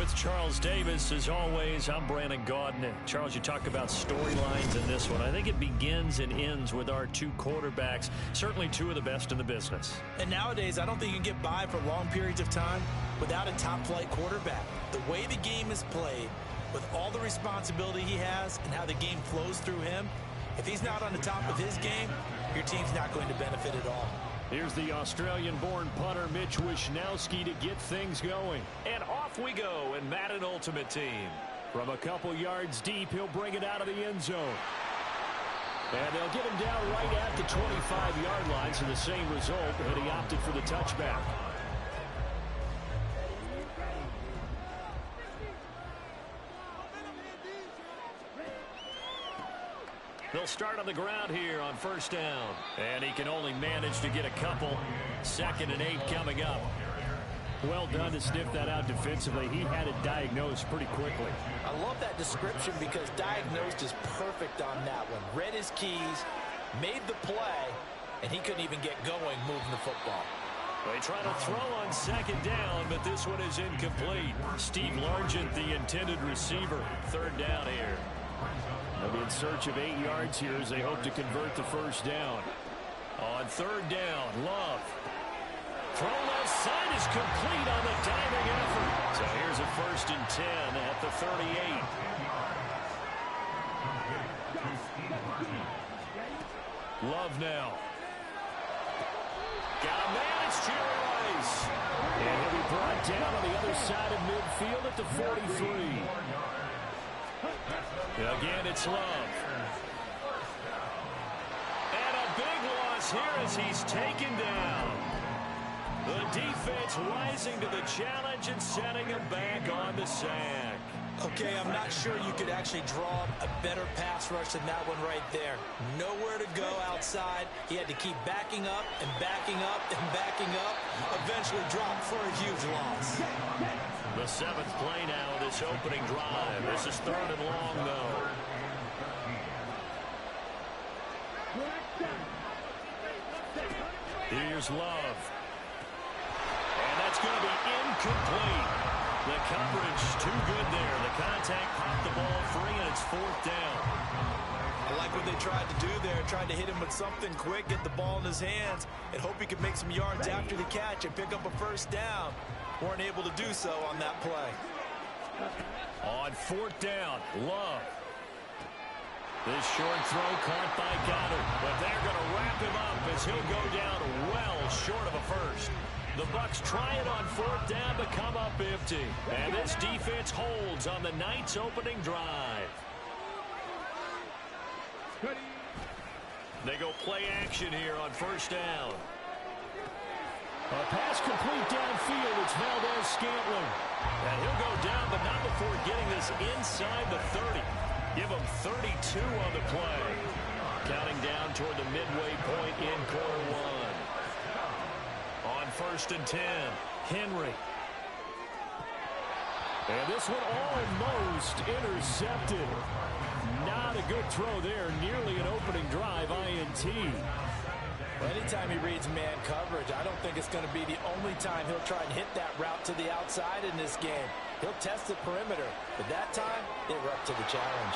With Charles Davis, as always, I'm Brandon Gaudin. Charles, you talk about storylines in this one. I think it begins and ends with our two quarterbacks, certainly two of the best in the business. And nowadays, I don't think you can get by for long periods of time without a top-flight quarterback. The way the game is played, with all the responsibility he has and how the game flows through him, if he's not on the top of his game, your team's not going to benefit at all. Here's the Australian-born punter Mitch Wishnowsky to get things going. And off we go in Madden Ultimate Team. From a couple yards deep, he'll bring it out of the end zone. And they'll get him down right at the 25-yard line, so the same result, and he opted for the touchback. They'll start on the ground here on first down. And he can only manage to get a couple. 2nd and 8 coming up. Well done to sniff that out defensively. He had it diagnosed pretty quickly. I love that description because diagnosed is perfect on that one. Read his keys, made the play, and he couldn't even get going moving the football. They try to throw on 2nd down, but this one is incomplete. Steve Largent, the intended receiver. 3rd down here. They'll be in search of 8 yards here as they hope to convert the first down. On 3rd down, Love. Throw left side is complete on the diving effort. So here's a 1st and 10 at the 38. Love now. Got a man, it's Jerry Rice. And he'll be brought down on the other side of midfield at the 43. Again, it's Love. And a big loss here as he's taken down. The defense rising to the challenge and setting him back on the sack. Okay, I'm not sure you could actually draw a better pass rush than that one right there. Nowhere to go outside. He had to keep backing up and backing up and backing up. Eventually dropped for a huge loss. The 7th play now of this opening drive. This is 3rd and long, though. Here's Love. And that's going to be incomplete. The coverage too good there. The contact popped the ball free, and it's 4th down. I like what they tried to do there. Tried to hit him with something quick, get the ball in his hands, and hope he could make some yards after the catch and pick up a 1st down. Weren't able to do so on that play. On 4th down, Love. This short throw caught by Goddard, but they're going to wrap him up as he'll go down well short of a 1st. The Bucs try it on 4th down to come up empty. And this defense holds on the night's opening drive. They go play action here on 1st down. A pass complete downfield. It's Valdez-Scantling. And he'll go down, but not before getting this inside the 30. Give him 32 on the play. Counting down toward the midway point in quarter 1. On 1st and 10, Henry. And this one almost intercepted. Not a good throw there. Nearly an opening drive INT. Well, anytime he reads man coverage, I don't think it's going to be the only time he'll try and hit that route to the outside in this game. He'll test the perimeter, but that time, they were up to the challenge.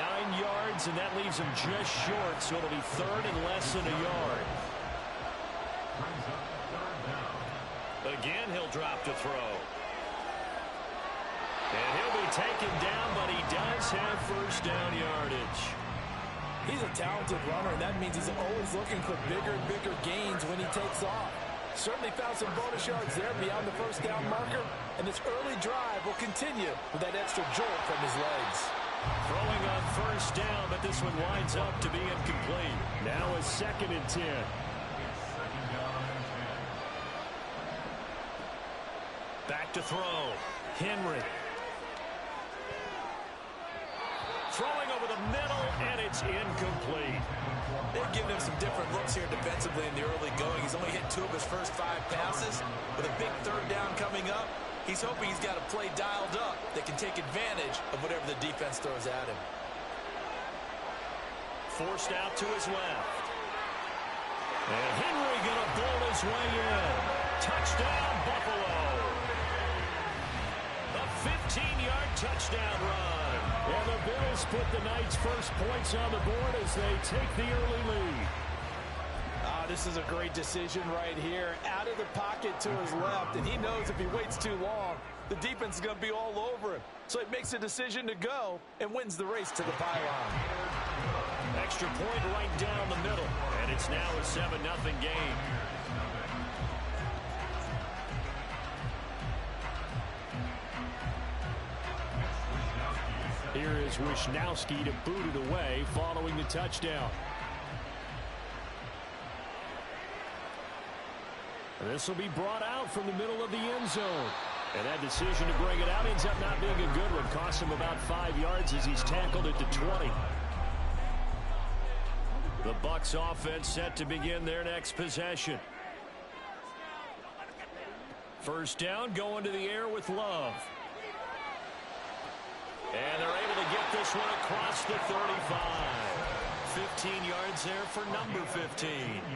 9 yards, and that leaves him just short, so it'll be 3rd and less than a yard. Again, he'll drop to throw. And he'll be taken down, but he does have 1st down yardage. He's a talented runner, and that means he's always looking for bigger and bigger gains when he takes off. Certainly found some bonus yards there beyond the 1st down marker, and this early drive will continue with that extra jolt from his legs. Throwing on 1st down, but this one winds up to be incomplete. Now a 2nd and 10. Back to throw. Henry. Throwing over the middle, and it's incomplete. They've given him some different looks here defensively in the early going. He's only hit 2 of his first 5 passes. With a big 3rd down coming up, he's hoping he's got a play dialed up that can take advantage of whatever the defense throws at him. Forced out to his left. And Henry going to bull his way in. Touchdown, Buffalo. A touchdown run. And the Bills put the Knights' first points on the board as they take the early lead. This is a great decision right here. Out of the pocket to his left, and he knows if he waits too long, the defense is going to be all over him. So he makes a decision to go and wins the race to the pylon. Extra point right down the middle, and it's now a 7-0 game. Here is Wisnowski to boot it away following the touchdown. This will be brought out from the middle of the end zone. And that decision to bring it out ends up not being a good one. Cost him about 5 yards as he's tackled it to 20. The Bucs offense set to begin their next possession. First down, going to the air with Love. And they're able to get this one across the 35. 15 yards there for number 15.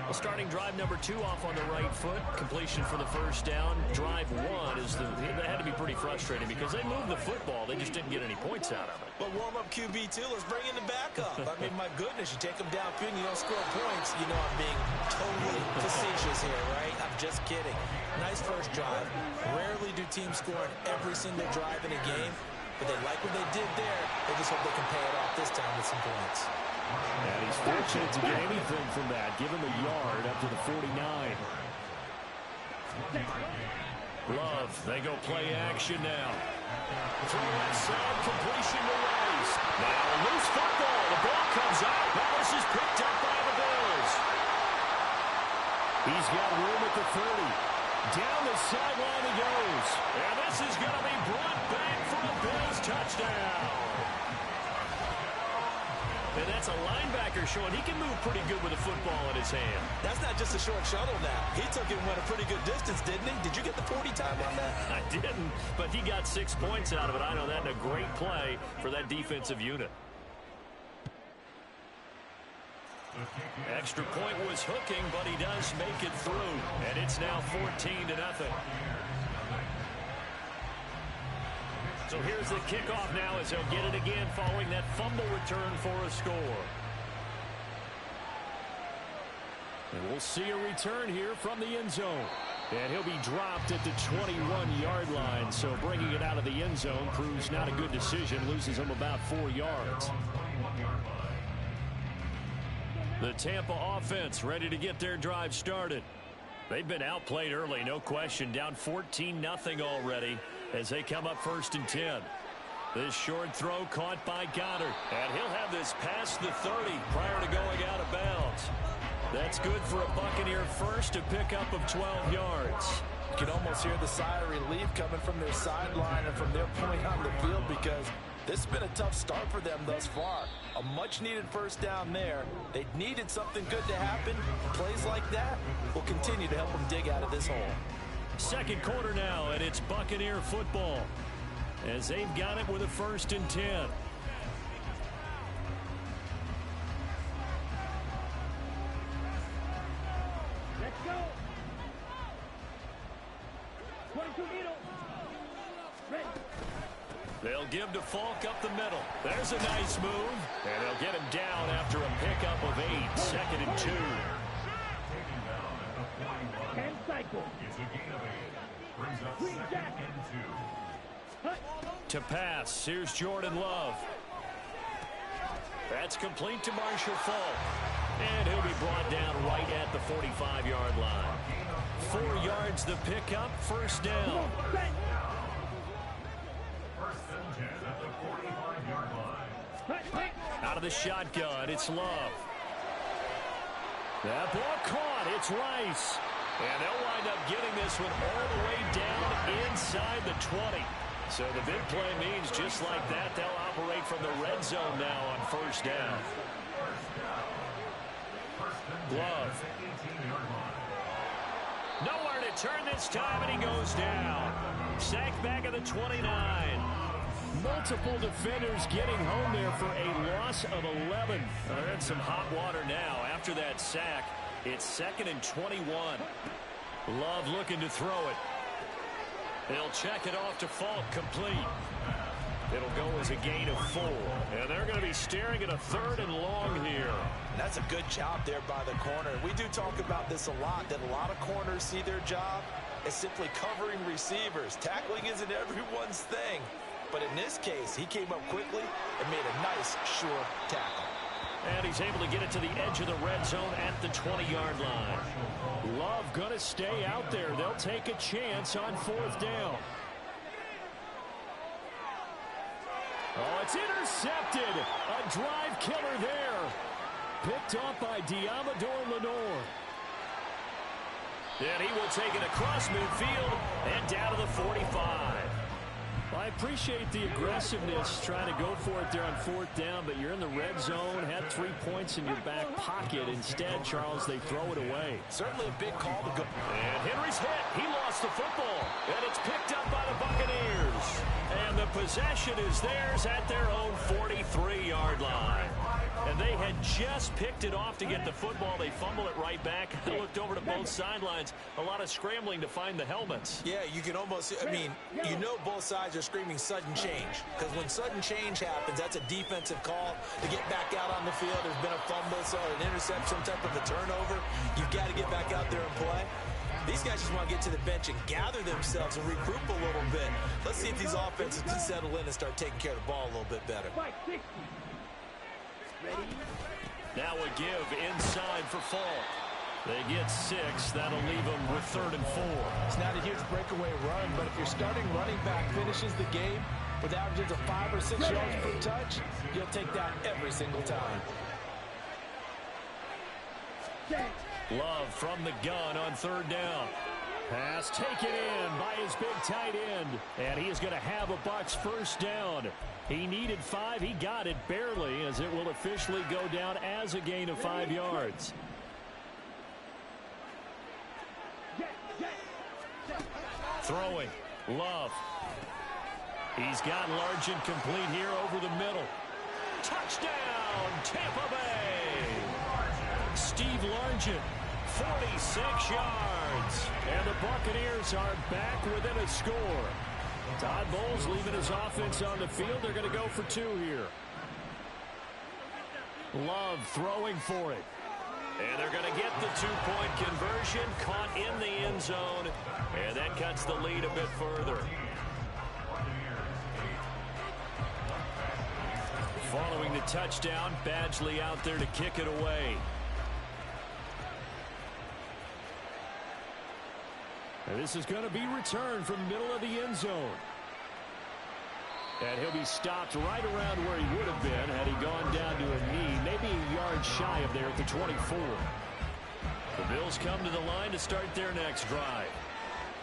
Well, starting drive number 2 off on the right foot. Completion for the first down. Drive 1 is that had to be pretty frustrating because they moved the football. They just didn't get any points out of it. But warm up QB2, let's bring in the backup. I mean, my goodness, you take them downfield and you don't score points. You know I'm being totally facetious here, right? I'm just kidding. Nice first drive. Rarely do teams score on every single drive in a game, but they like what they did there. They just hope they can pay it off this time with some points. And he's fortunate to get anything from that. Give him a yard up to the 49. Love, they go play action now. Throw inside, completion to Rice. Now a loose football. The ball comes out. Now this is picked up by the Bills. He's got room at the 30. Down the sideline he goes. And this is going to be brought back for a Bills touchdown. And that's a linebacker showing he can move pretty good with a football in his hand. That's not just a short shuttle now. He took it and went a pretty good distance, didn't he? Did you get the 40 time on that? I didn't, but he got 6 points out of it. I know that, and a great play for that defensive unit. Extra point was hooking, but he does make it through. And it's now 14-0. So here's the kickoff now as he'll get it again following that fumble return for a score. And we'll see a return here from the end zone. And he'll be dropped at the 21-yard line. So bringing it out of the end zone proves not a good decision. Loses him about 4 yards. The Tampa offense ready to get their drive started. They've been outplayed early, no question. Down 14-0 already as they come up 1st and 10. This short throw caught by Goddard. And he'll have this past the 30 prior to going out of bounds. That's good for a Buccaneer first, a pickup of 12 yards. You can almost hear the sigh of relief coming from their sideline and from their point on the field because this has been a tough start for them thus far. A much-needed first down there. They needed something good to happen. Plays like that will continue to help them dig out of this hole. Second quarter now, and it's Buccaneer football as they've got it with a 1st and 10. Let's go. 22 meters. Ready. They'll give to Falk up the middle. There's a nice move, and they'll get him down after a pickup of 8. 2nd and 2. 10 cycles. Green jacket. To pass, here's Jordan Love. That's complete to Marshall Falk. And he'll be brought down right at the 45-yard line. 4 yards the pickup, 1st down. Out of the shotgun, it's Love. That ball caught, it's Rice. And they'll wind up getting this one all the way down inside the 20. So the big play means just like that, they'll operate from the red zone now on 1st down. Love. Nowhere to turn this time, and he goes down. Sacked back at the 29. Multiple defenders getting home there for a loss of 11. They're in some hot water now. After that sack, it's 2nd and 21. Love looking to throw it. They'll check it off to Falk, complete. It'll go as a gain of 4. And they're going to be staring at a 3rd and long here. That's a good job there by the corner. We do talk about this a lot, that a lot of corners see their job as simply covering receivers. Tackling isn't everyone's thing. But in this case, he came up quickly and made a nice, sure tackle. And he's able to get it to the edge of the red zone at the 20-yard line. Love going to stay out there. They'll take a chance on 4th down. Oh, it's intercepted. A drive killer there. Picked off by Diamador Lenore. Then he will take it across midfield and down to the 45. I appreciate the aggressiveness trying to go for it there on 4th down, but you're in the red zone, had 3 points in your back pocket. Instead, Charles, they throw it away. Certainly a big call to go. And Henry's hit. He lost the football. And it's picked up by the Buccaneers. And the possession is theirs at their own 43-yard line. And they had just picked it off to get the football. They fumble it right back. I looked over to both sidelines. A lot of scrambling to find the helmets. Yeah, you can almost, you know both sides are screaming sudden change. Because when sudden change happens, that's a defensive call to get back out on the field. There's been a fumble, so an interception, some type of a turnover. You've got to get back out there and play. These guys just want to get to the bench and gather themselves and regroup a little bit. Let's see if these offenses can settle in and start taking care of the ball a little bit better. Ready? Now a give inside for Fall. They get 6. That'll leave them with 3rd and 4. It's not a huge breakaway run, but if your starting running back finishes the game with averages of 5 or 6 yards per touch, you'll take that every single time. Love from the gun on 3rd down. Pass taken in by his big tight end. And he is going to have a Bucs 1st down. He needed 5. He got it barely, as it will officially go down as a gain of 5 yards. Throwing. Love. He's got Largent complete here over the middle. Touchdown, Tampa Bay. Steve Largent, 46 yards. And the Buccaneers are back within a score. Todd Bowles leaving his offense on the field. They're going to go for 2 here. Love throwing for it. And they're going to get the 2-point conversion, caught in the end zone. And that cuts the lead a bit further. Following the touchdown, Badgley out there to kick it away. And this is going to be returned from the middle of the end zone. And he'll be stopped right around where he would have been had he gone down to a knee, maybe a yard shy of there at the 24. The Bills come to the line to start their next drive.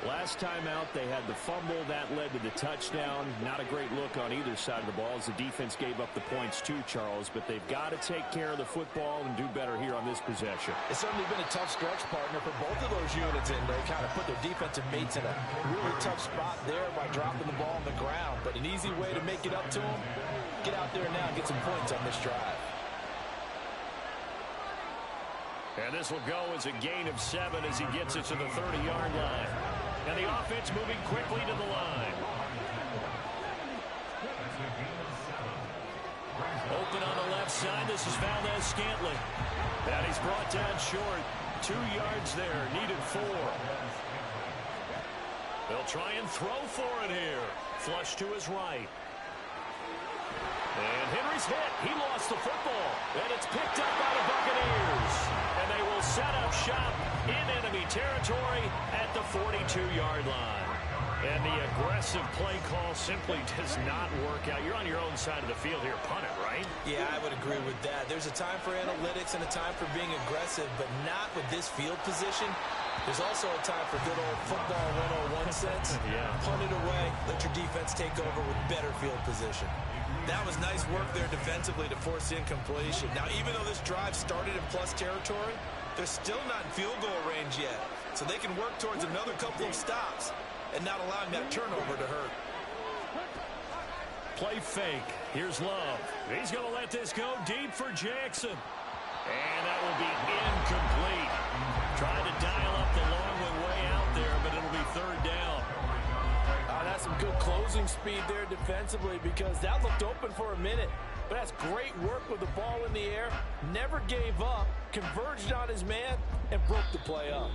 Last time out, they had the fumble. That led to the touchdown. Not a great look on either side of the ball as the defense gave up the points too, Charles. But they've got to take care of the football and do better here on this possession. It's certainly been a tough stretch, partner, for both of those units, and they kind of put their defensive mates in a really tough spot there by dropping the ball on the ground. But an easy way to make it up to them, get out there now and get some points on this drive. And this will go as a gain of 7 as he gets it to the 30-yard line. And the offense moving quickly to the line. Open on the left side. This is Valdez-Scantling. And he's brought down short. 2 yards there. Needed 4. They'll try and throw for it here. Flush to his right. And Henry's hit. He lost the football. And it's picked up by the Buccaneers. And they will set up shop in enemy territory at the 42-yard line. And the aggressive play call simply does not work out. You're on your own side of the field here. Punt it, right? Yeah, I would agree with that. There's a time for analytics and a time for being aggressive, but not with this field position. There's also a time for good old football 101 sense. Yeah. Punt it away. Let your defense take over with better field position. That was nice work there defensively to force incompletion. Now, even though this drive started in plus territory, they're still not in field goal range yet. So they can work towards another couple of stops and not allowing that turnover to hurt. Play fake. Here's Love. He's going to let this go deep for Jackson. And that will be incomplete. Trying to dial up the long one way out there, but it'll be 3rd down. That's some good close losing speed there defensively because that looked open for a minute. But that's great work with the ball in the air. Never gave up, converged on his man, and broke the play up.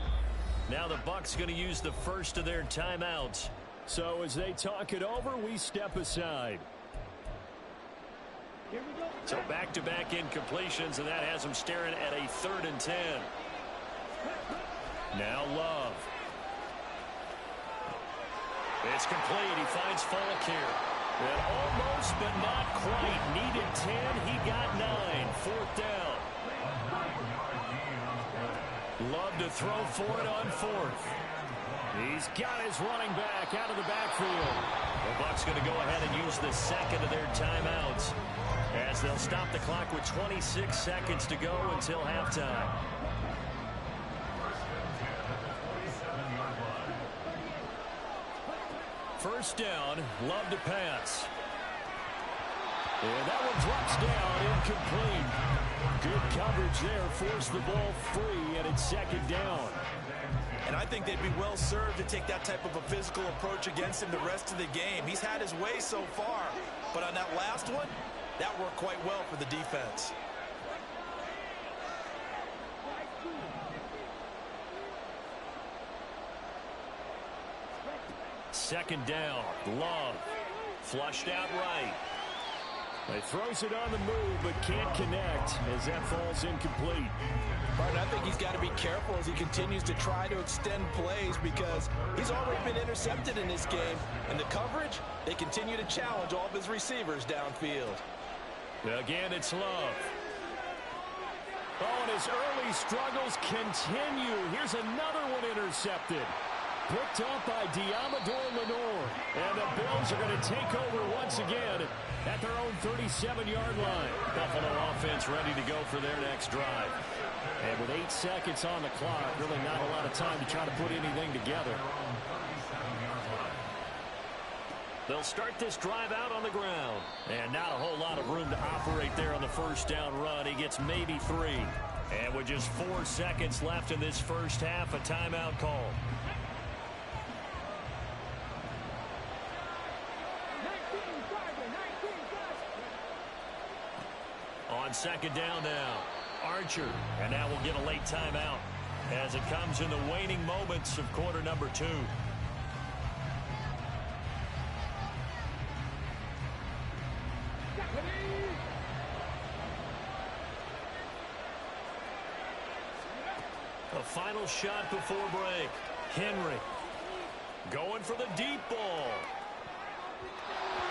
Now the Bucs going to use the first of their timeouts. So as they talk it over, we step aside. Here we go. So back-to-back incompletions, and that has them staring at a 3rd and 10. Now Love. It's complete. He finds Falk here. And almost, but not quite. Needed 10. He got 9. 4th down. Love to throw for it on 4th. He's got his running back out of the backfield. The Bucs going to go ahead and use the second of their timeouts as they'll stop the clock with 26 seconds to go until halftime. First down, Love to pass. And that one drops down, incomplete. Good coverage there, forced the ball free, and it's 2nd down. And I think they'd be well served to take that type of a physical approach against him the rest of the game. He's had his way so far, but on that last one, that worked quite well for the defense. Second down, Love. Flushed out right. He throws it on the move, but can't connect as that falls incomplete. Martin, I think he's got to be careful as he continues to try to extend plays because he's already been intercepted in this game. And the coverage, they continue to challenge all of his receivers downfield. Again, it's Love. Oh, and his early struggles continue. Here's another one intercepted. Picked up by Diamador Lenore. And the Bills are going to take over once again at their own 37-yard line. Buffalo offense ready to go for their next drive. And with 8 seconds on the clock, really not a lot of time to try to put anything together. They'll start this drive out on the ground. And not a whole lot of room to operate there on the first down run. He gets maybe 3. And with just 4 seconds left in this first half, a timeout call. On second down now, Archer, and now we'll get a late timeout as it comes in the waning moments of quarter number 2. A final shot before break. Henry going for the deep ball.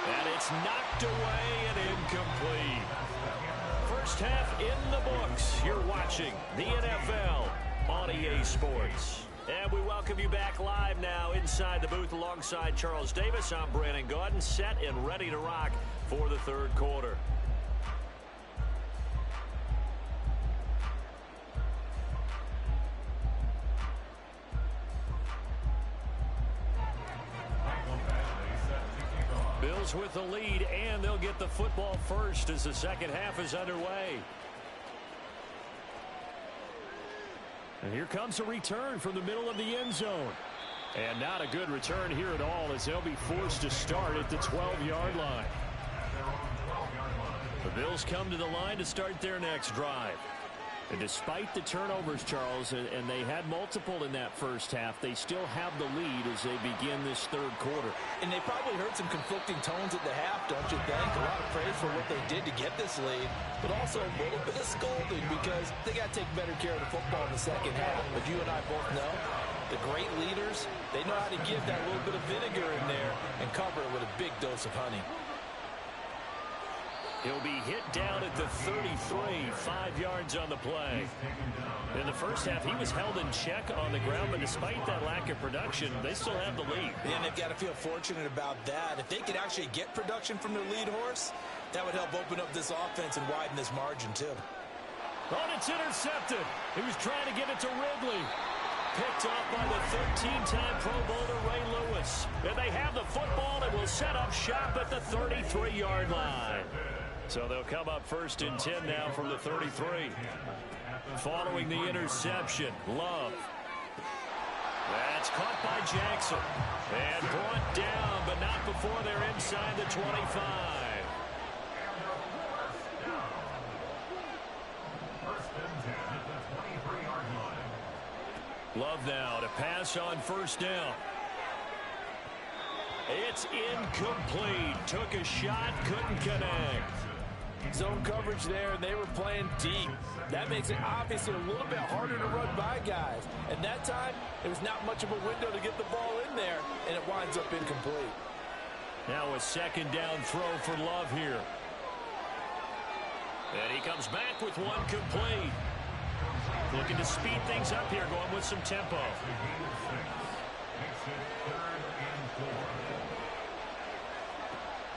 And it's knocked away and incomplete. First half in the books. You're watching the NFL on EA Sports. And we welcome you back live now inside the booth alongside Charles Davis. I'm Brandon Gaudin, set and ready to rock for the third quarter. Bills with the lead, and they'll get the football first as the second half is underway. And here comes a return from the middle of the end zone. And not a good return here at all as they'll be forced to start at the 12-yard line. The Bills come to the line to start their next drive. And despite the turnovers, Charles, and they had multiple in that first half, they still have the lead as they begin this third quarter. And they probably heard some conflicting tones at the half, don't you think? A lot of praise for what they did to get this lead, but also a little bit of scolding because they got to take better care of the football in the second half. But you and I both know the great leaders, they know how to give that little bit of vinegar in there and cover it with a big dose of honey. He'll be hit down at the 33, 5 yards on the play. In the first half, he was held in check on the ground, but despite that lack of production, they still have the lead. And they've got to feel fortunate about that. If they could actually get production from their lead horse, that would help open up this offense and widen this margin, too. Oh, and it's intercepted. He was trying to get it to Ridley. Picked off by the 13-time Pro Bowler Ray Lewis. And they have the football and will set up shop at the 33-yard line. So they'll come up first and 10 now from the 33. Following the interception, Love. That's caught by Jackson. And brought down, but not before they're inside the 25. Love now to pass on first down. It's incomplete. Took a shot, couldn't connect. Zone coverage there, and they were playing deep. That makes it obviously a little bit harder to run by guys. And that time, there was not much of a window to get the ball in there, and it winds up incomplete. Now a second down throw for Love here. And he comes back with one complete. Looking to speed things up here, going with some tempo.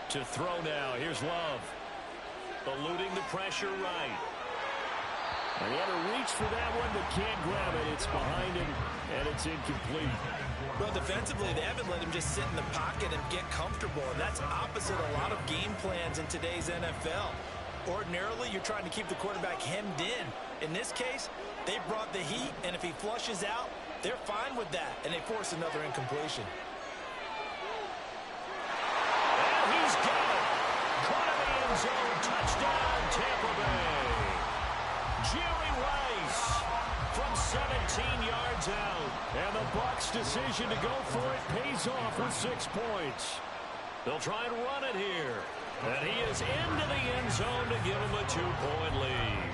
To throw now, here's Love. Eluding the pressure right. And he had to reach for that one, but can't grab it. It's behind him, and it's incomplete. Well, defensively, they haven't let him just sit in the pocket and get comfortable, and that's opposite a lot of game plans in today's NFL. Ordinarily, you're trying to keep the quarterback hemmed in. In this case, they brought the heat, and if he flushes out, they're fine with that, and they force another incompletion. And he's got it. Caught in the end zone. Touchdown, Tampa Bay. Jerry Rice from 17 yards out. And the Bucs' decision to go for it pays off with 6 points. They'll try and run it here. And he is into the end zone to give him a 2-point lead.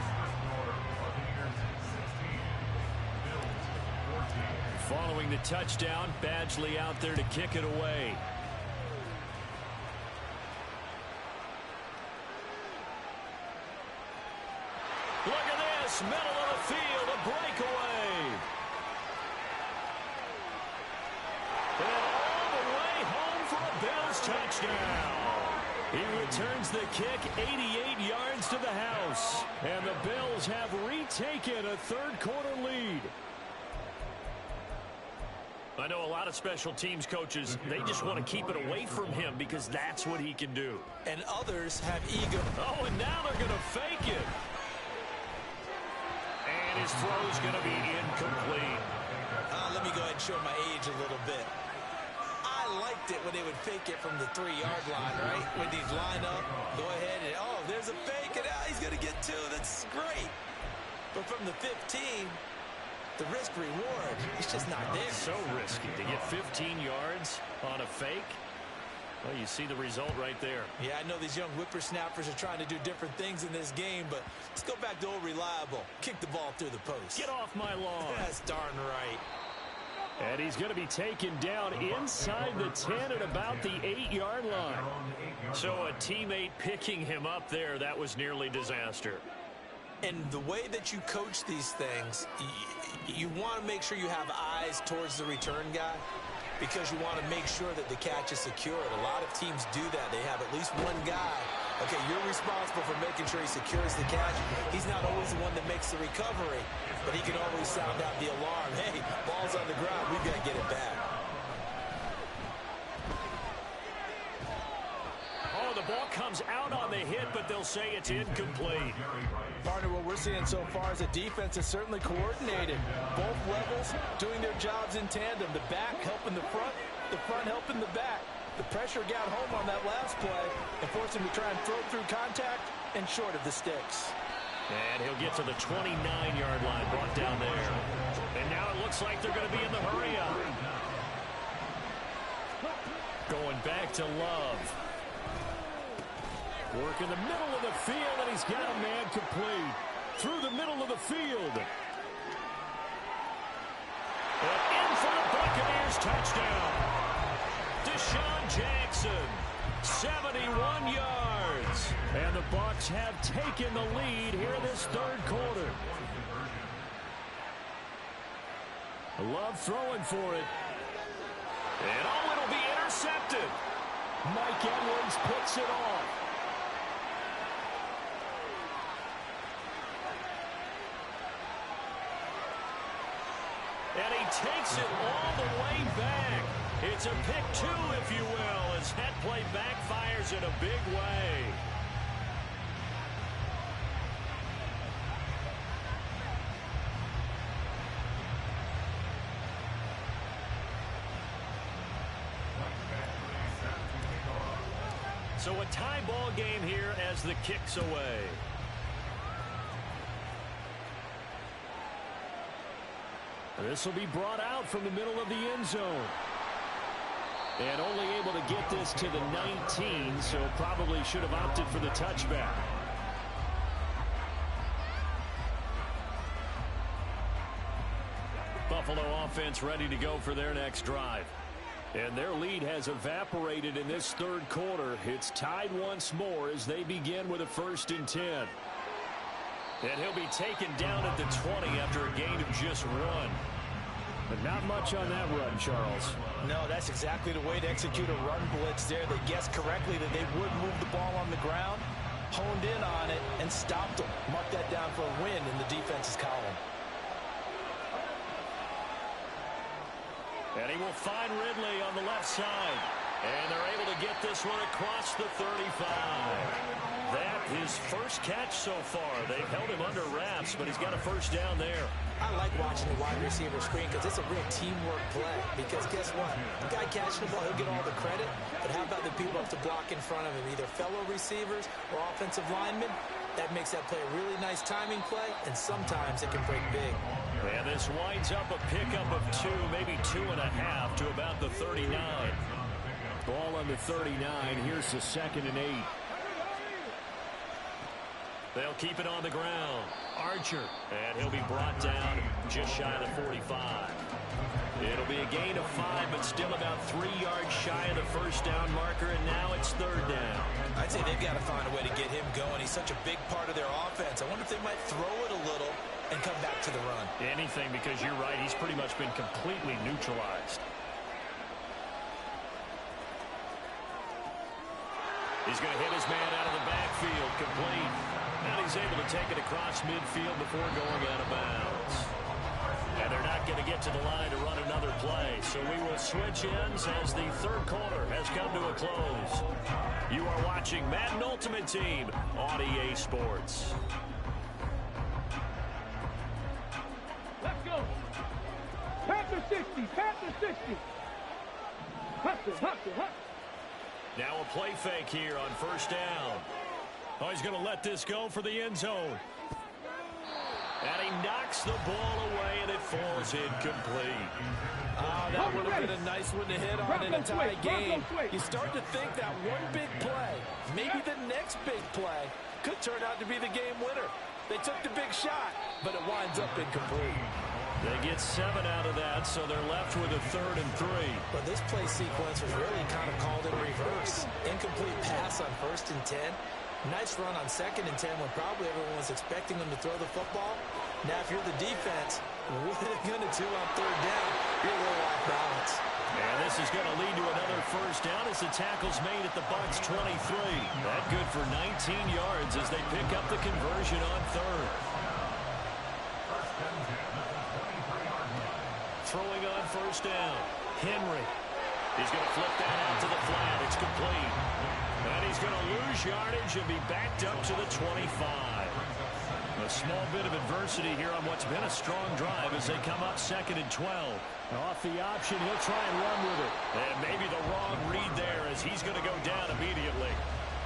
Following the touchdown, Badgley out there to kick it away. Look at this, middle of the field, a breakaway. And all the way home for a Bills touchdown. He returns the kick 88 yards to the house. And the Bills have retaken a third-quarter lead. I know a lot of special teams coaches, they just want to keep it away from him because that's what he can do. And others have ego. Oh, and now they're going to fake it. And his throw's going to be incomplete. Let me go ahead and show my age a little bit. I liked it when they would fake it from the 3-yard line, right? When they'd line up, go ahead and, oh, there's a fake, and he's going to get 2. That's great. But from the 15, the risk-reward, it's just not there. So risky to get 15 yards on a fake. Well, you see the result right there. Yeah, I know these young whippersnappers are trying to do different things in this game, but let's go back to old reliable. Kick the ball through the post. Get off my lawn. That's darn right. And he's going to be taken down inside the 10 at about the 8-yard line. So a teammate picking him up there, that was nearly disaster. And the way that you coach these things, you want to make sure you have eyes towards the return guy because you want to make sure that the catch is secured. A lot of teams do that. They have at least one guy. Okay, you're responsible for making sure he secures the catch. He's not always the one that makes the recovery, but he can always sound out the alarm. Hey, ball's on the ground. We've got to get it back. Oh, the ball comes out on the hit, but they'll say it's incomplete. Partner, what we're seeing so far is a defense is certainly coordinated. Both levels doing their jobs in tandem. The back helping the front helping the back. The pressure got home on that last play and forced him to try and throw through contact and short of the sticks. And he'll get to the 29-yard line, brought down there. And now it looks like they're going to be in the hurry-up. Going back to Love. Work in the middle of the field, and he's got a man complete. Through the middle of the field. And in for the Buccaneers touchdown. Deshaun Jackson, 71 yards. And the Bucs have taken the lead here this third quarter. Love throwing for it. And oh, it'll be intercepted. Mike Edwards picks it off. And he takes it all the way back. It's a pick 2, if you will, as that play backfires in a big way. So a tie ball game here as the kick's away. This will be brought out from the middle of the end zone. And only able to get this to the 19, so probably should have opted for the touchback. Buffalo offense ready to go for their next drive. And their lead has evaporated in this third quarter. It's tied once more as they begin with a 1st and 10. And he'll be taken down at the 20 after a gain of just 1. But not much on that run, Charles. No, that's exactly the way to execute a run blitz there. They guessed correctly that they would move the ball on the ground, honed in on it, and stopped them. Mark that down for a win in the defense's column. And he will find Ridley on the left side. And they're able to get this one across the 35. That his first catch so far. They've held him under wraps, but he's got a 1st down there. I like watching the wide receiver screen because it's a real teamwork play. Because guess what? The guy catching the ball, he'll get all the credit. But how about the people up to block in front of him, either fellow receivers or offensive linemen? That makes that play a really nice timing play, and sometimes it can break big. And this winds up a pickup of 2, maybe 2.5 to about the 39. Ball on the 39. Here's the 2nd and 8. They'll keep it on the ground. Archer. And he'll be brought down just shy of the 45. It'll be a gain of 5, but still about 3 yards shy of the 1st down marker, and now it's 3rd down. I'd say they've got to find a way to get him going. He's such a big part of their offense. I wonder if they might throw it a little and come back to the run. Anything, because you're right. He's pretty much been completely neutralized. He's going to hit his man out of the backfield, complete. And he's able to take it across midfield before going out of bounds. And they're not going to get to the line to run another play. So we will switch ends as the third quarter has come to a close. You are watching Madden Ultimate Team on EA Sports. Let's go. Panther 60. Panther 60. Hustle, hustle, hustle. Now a play fake here on 1st down. Oh, he's going to let this go for the end zone. And he knocks the ball away, and it falls incomplete. Oh, that would have been a nice one to hit on in a tie game. You start to think that one big play, maybe the next big play, could turn out to be the game winner. They took the big shot, but it winds up incomplete. They get 7 out of that, so they're left with a 3rd and 3. But this play sequence was really kind of called in reverse. Incomplete pass on 1st and 10. Nice run on 2nd and 10 when probably everyone was expecting them to throw the football. Now, if you're the defense, what are they going to do on 3rd down? You're a little off balance. And this is going to lead to another 1st down as the tackle's made at the Bucs 23. That good for 19 yards as they pick up the conversion on 3rd. Throwing on 1st down. Henry. He's going to flip that out to the flat. It's complete. And he's going to lose yardage and be backed up to the 25. A small bit of adversity here on what's been a strong drive as they come up 2nd and 12. Off the option, he'll try and run with it. And maybe the wrong read there as he's going to go down immediately.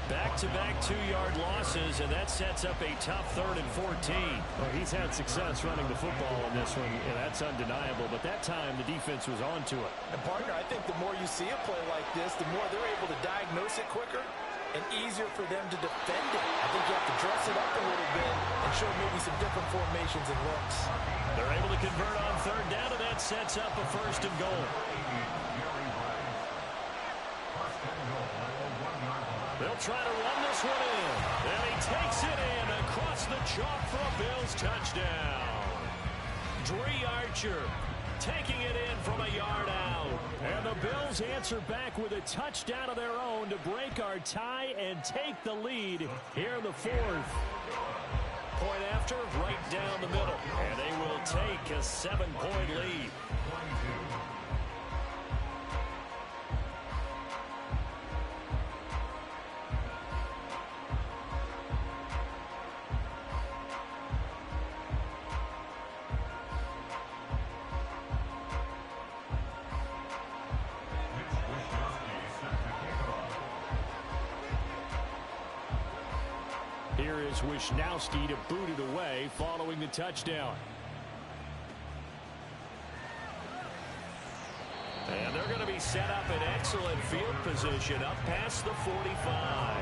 Back-to-back 2-yard losses, and that sets up a tough 3rd and 14. Well, he's had success running the football in this one, and that's undeniable. But that time, the defense was on to it. And, partner, I think the more you see a play like this, the more they're able to diagnose it quicker and easier for them to defend it. I think you have to dress it up a little bit and show maybe some different formations and looks. They're able to convert on 3rd down, and that sets up a 1st and goal. They'll try to run this one in. And he takes it in across the chalk for a Bills touchdown. Dre Archer taking it in from a yard out. And the Bills answer back with a touchdown of their own to break our tie and take the lead here in the 4th. Point after, right down the middle. And they will take a 7-point lead. Here is Wisnowski to boot it away following the touchdown. And they're going to be set up in excellent field position up past the 45.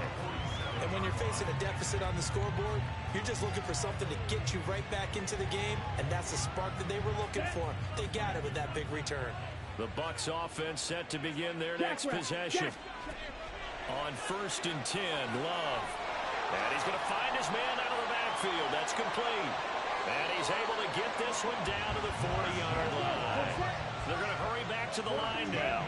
And when you're facing a deficit on the scoreboard, you're just looking for something to get you right back into the game, and that's the spark that they were looking for. They got it with that big return. The Bucs offense set to begin their next possession. On 1st and 10, Love. And he's going to find his man out of the backfield. That's complete. And he's able to get this one down to the 40-yard line. They're going to hurry back to the line now.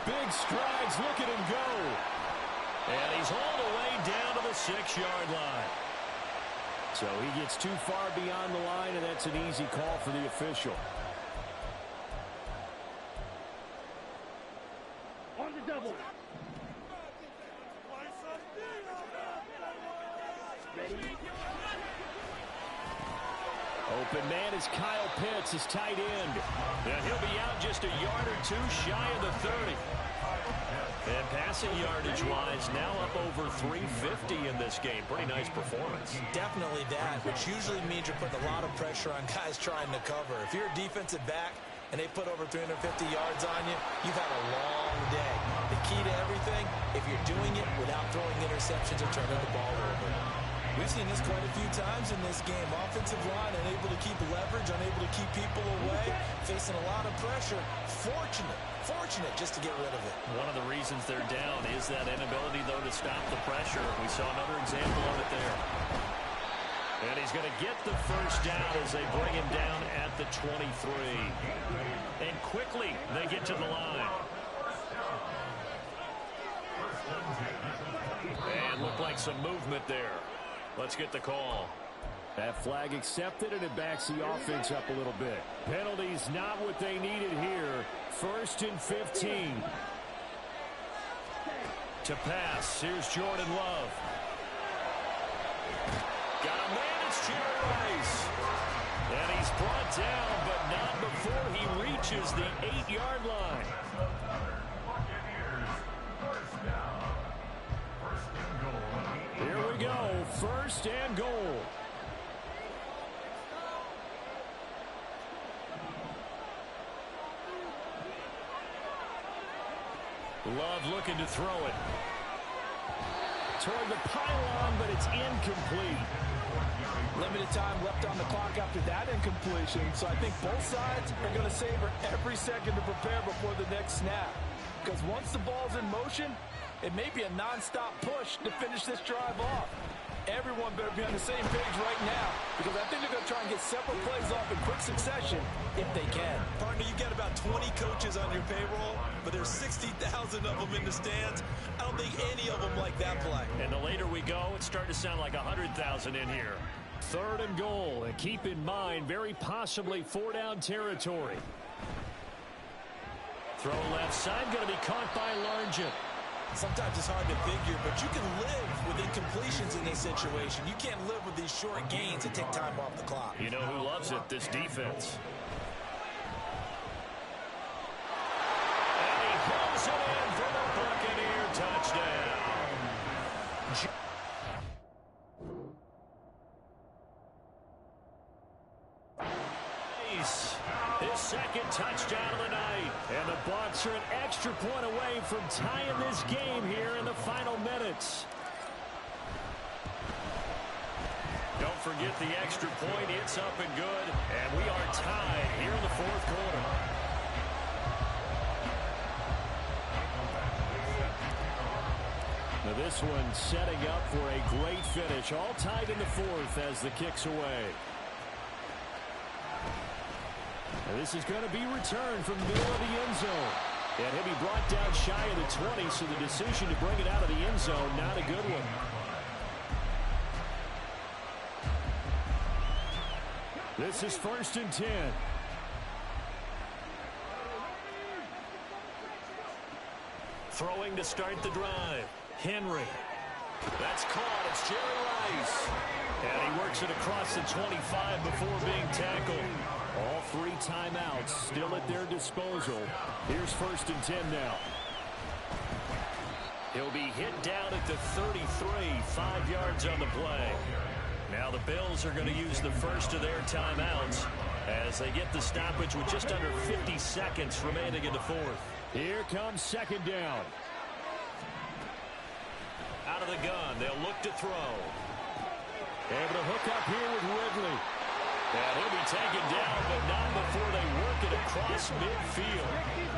Big strides. Look at him go. And he's all the way down to the 6-yard line. So he gets too far beyond the line, and that's an easy call for the official. On the double. Ready? Open man is Kyle Pitts, his tight end. And he'll be out just a yard or two shy of the 30. And passing yardage-wise, now up over 350 in this game. Pretty nice performance. Definitely that, which usually means you're putting a lot of pressure on guys trying to cover. If you're a defensive back and they put over 350 yards on you, you've had a long day. The key to everything, if you're doing it without throwing interceptions or turning the ball over. We've seen this quite a few times in this game. Offensive line unable to keep leverage, unable to keep people away, facing a lot of pressure. Fortunate just to get rid of it. One of the reasons they're down is that inability, though, to stop the pressure. We saw another example of it there. And he's going to get the first down as they bring him down at the 23. And quickly they get to the line. And looked like some movement there. Let's get the call. That flag accepted, and it backs the offense up a little bit. Penalties not what they needed here. 1st and 15. To pass. Here's Jordan Love. Got a man. It's Jerry Rice. And he's brought down, but not before he reaches the 8-yard line. Here we go. 1st and goal. Love looking to throw it. Toward the pylon, but it's incomplete. Limited time left on the clock after that incompletion, so I think both sides are going to savor every second to prepare before the next snap. Because once the ball's in motion, it may be a non-stop push to finish this drive off. Everyone better be on the same page right now, because I think they're going to try and get several plays off in quick succession if they can. Partner, you got about 20 coaches on your payroll, but there's 60,000 of them in the stands. I don't think any of them like that play. And the later we go, it's starting to sound like 100,000 in here. 3rd and goal, and keep in mind, very possibly 4-down territory. Throw left side, going to be caught by Largent. Sometimes it's hard to figure, but you can live with incompletions in this situation. You can't live with these short gains that take time off the clock. You know who loves it? This defense. And he hits it in for the Buccaneer touchdown. His 2nd touchdown of the night. And the Bucs are an extra point away from tying this game here in the final minutes. Don't forget the extra point. It's up and good. And we are tied here in the 4th quarter. Now this one setting up for a great finish. All tied in the 4th as the kick's away. And this is going to be returned from the middle of the end zone. And he'll be brought down shy of the 20, so the decision to bring it out of the end zone, not a good one. This is 1st and 10. Throwing to start the drive. Henry. That's caught. It's Jerry Rice. And he works it across the 25 before being tackled. All 3 timeouts still at their disposal. Here's 1st and 10 now. He'll be hit down at the 33, 5 yards on the play. Now the Bills are going to use the first of their timeouts as they get the stoppage with just under 50 seconds remaining in the 4th. Here comes 2nd down. Out of the gun, they'll look to throw. Able to hook up here with Ridley. And he'll be taken down, but not before they work it across midfield.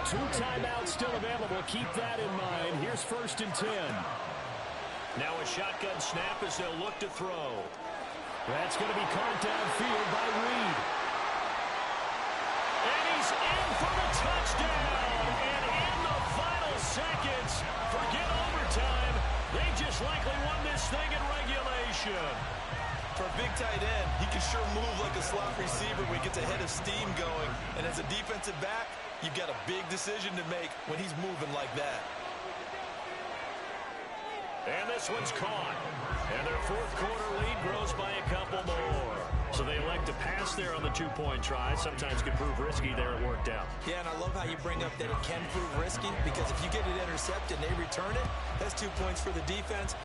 2 timeouts still available. Keep that in mind. Here's 1st and 10. Now a shotgun snap as they'll look to throw. That's going to be caught downfield by Reed. And he's in for the touchdown. And in the final seconds, forget overtime. They just likely won this thing in regulation. For a big tight end, he can sure move like a slot receiver when he gets a head of steam going. And as a defensive back, you've got a big decision to make when he's moving like that. And this one's caught. And their 4th quarter lead grows by a couple more. So they elect to pass there on the 2-point try. Sometimes can prove risky there. It worked out. Yeah, and I love how you bring up that it can prove risky, because if you get it intercepted and they return it, that's 2 points for the defense.